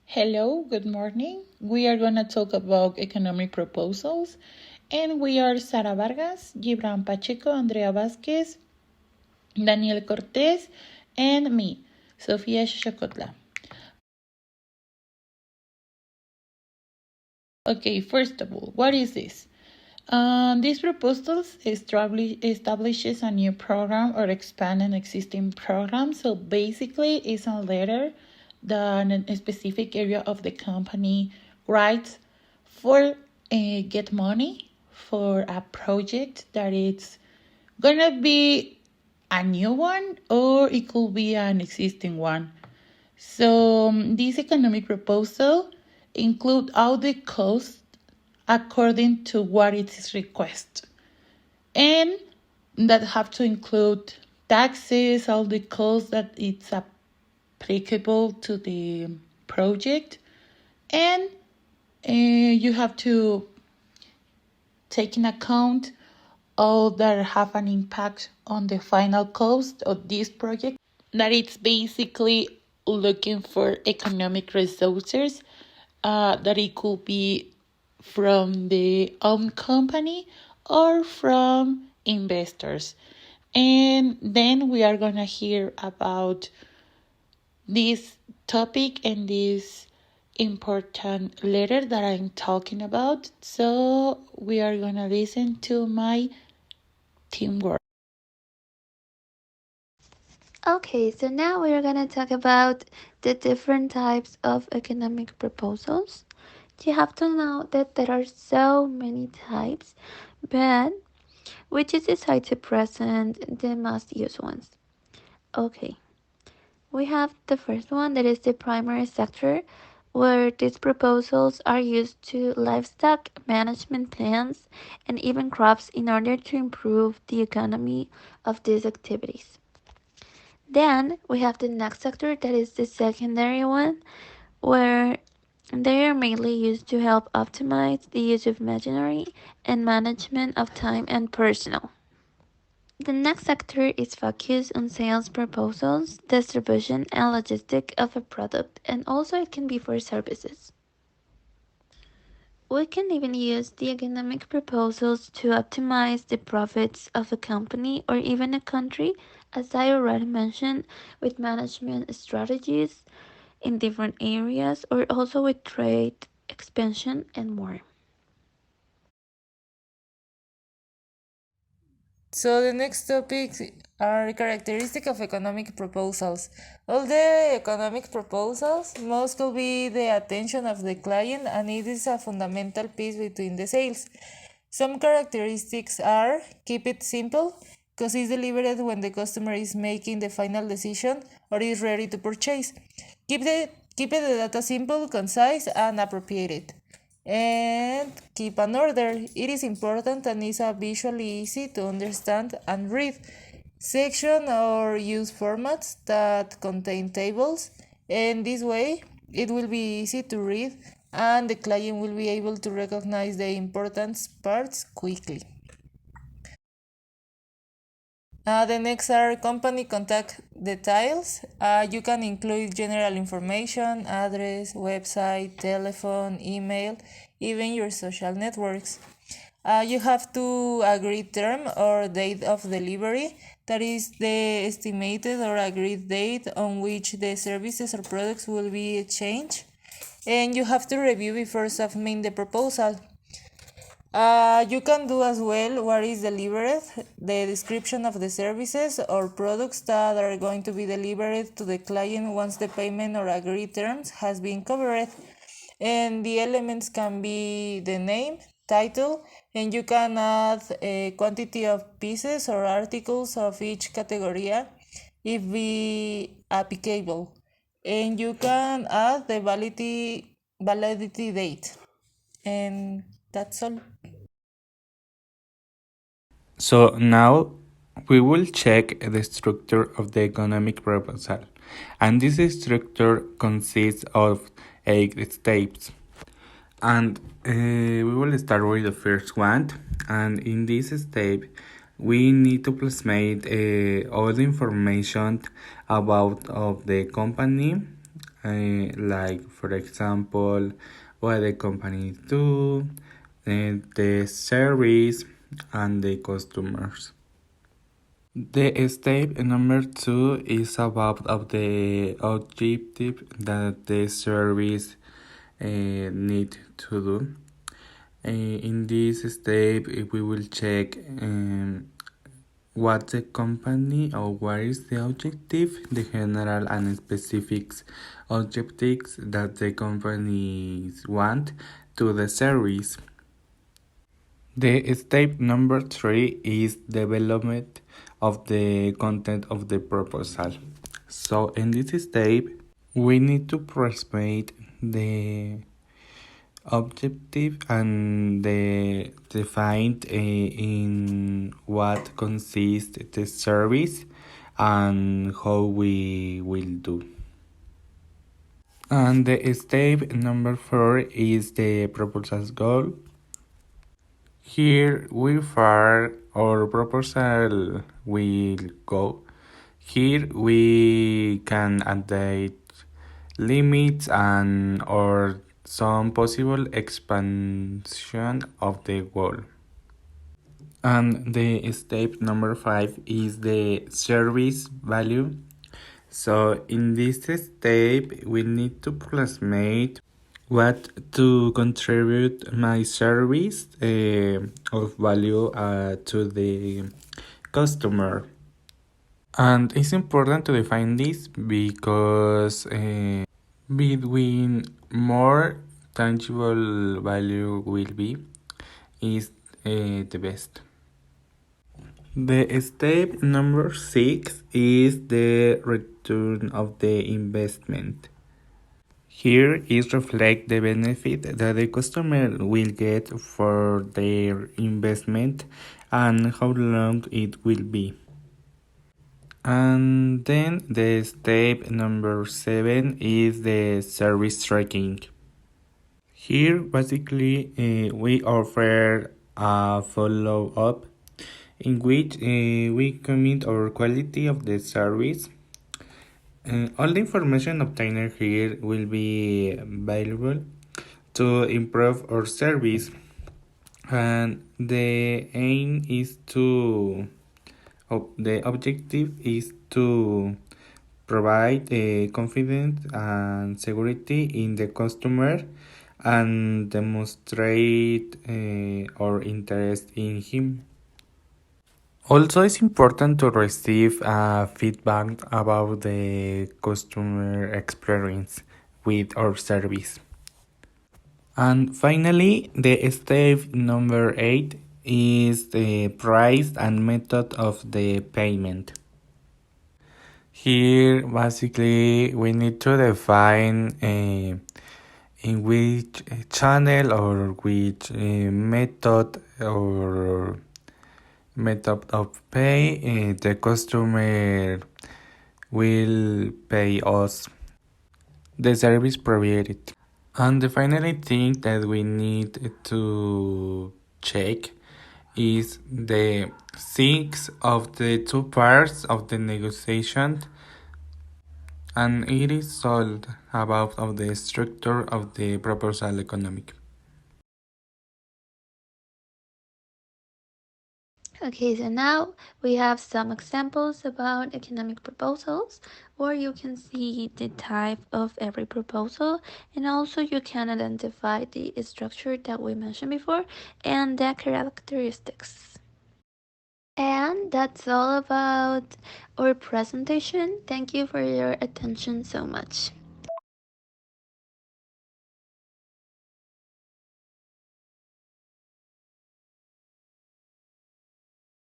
Hello, good morning. We are going to talk about economic proposals, and we are Sara Vargas, Gibran Pacheco, Andrea Vasquez, Daniel Cortez, and me, Sofia Shachotla. Okay, first of all, what is this? These proposals establishes a new program or expand an existing program. So basically, it's a letter that a specific area of the company writes for get money for a project that it's gonna be a new one or it could be an existing one. So this economic proposal include all the costs according to what it is request, and that have to include taxes, all the costs that it's applicable to the project, and you have to take in account all that have an impact on the final cost of this project, that it's basically looking for economic resources, that it could be from the own company or from investors. And then we are going to hear about this topic and this important letter that I'm talking about. So we are going to listen to my teamwork. Okay, so now we are going to talk about the different types of economic proposals. You have to know that there are so many types, but which is decided to present the most used ones. Okay, we have the first one that is the primary sector, where these proposals are used to livestock management plans and even crops in order to improve the economy of these activities. Then we have the next sector, that is the secondary one, where they are mainly used to help optimize the use of machinery and management of time and personnel. The next sector is focused on sales proposals, distribution, and logistics of a product, and also it can be for services. We can even use the economic proposals to optimize the profits of a company or even a country, as I already mentioned, with management strategies in different areas or also with trade expansion and more. So the next topics are characteristic of economic proposals. All the economic proposals must be the attention of the client, and it is a fundamental piece between the sales. Some characteristics are: keep it simple, because it's delivered when the customer is making the final decision or is ready to purchase. Keep the data simple, concise, and appropriate. And keep an order. It is important and is visually easy to understand and read. Section or use formats that contain tables, and this way it will be easy to read and the client will be able to recognize the important parts quickly. The next are company contact details. You can include general information, address, website, telephone, email, even your social networks. You have to agree term or date of delivery, that is the estimated or agreed date on which the services or products will be exchanged. And you have to review before submitting the proposal. You can do as well what is delivered, the description of the services or products that are going to be delivered to the client once the payment or agreed terms has been covered. And the elements can be the name, title, and you can add a quantity of pieces or articles of each category if be applicable. And you can add the validity date. And that's all. So now we will check the structure of the economic proposal, and this structure consists of 8 steps. And we will start with the first one, and in this step we need to plasmate all the information about of the company, like for example, what the companies do, the service, and the customers. The step number 2 is about of the objective that the service need to do. In this step, we will check what the company or what is the objective, the general and specific objectives that the companies want to the service. The step number 3 is development of the content of the proposal. So in this step, we need to present the objective and the defined in what consists the service and how we will do. And the step number 4 is the proposal's goal. Here we far our proposal will go. Here we can update limits and or some possible expansion of the goal. And the step number 5 is the service value. So in this step we need to plasmate what to contribute my service of value to the customer. And it's important to define this because between more tangible value will be is the best. The step number 6 is the return of the investment. Here is reflect the benefit that the customer will get for their investment and how long it will be. And then the step number 7 is the service tracking. Here basically we offer a follow-up in which we comment our quality of the service. All the information obtained here will be valuable to improve our service, and the aim is to the objective is to provide confidence and security in the customer and demonstrate our interest in him. Also, it's important to receive feedback about the customer experience with our service. And finally, the step number 8 is the price and method of the payment. Here, basically, we need to define in which channel or which method of pay the customer will pay us the service provided. And the final thing that we need to check is the six of the two parts of the negotiation, and it is all about of the structure of the proposal economic. Okay, so now we have some examples about economic proposals, where you can see the type of every proposal, and also you can identify the structure that we mentioned before and the characteristics. And that's all about our presentation. Thank you for your attention so much.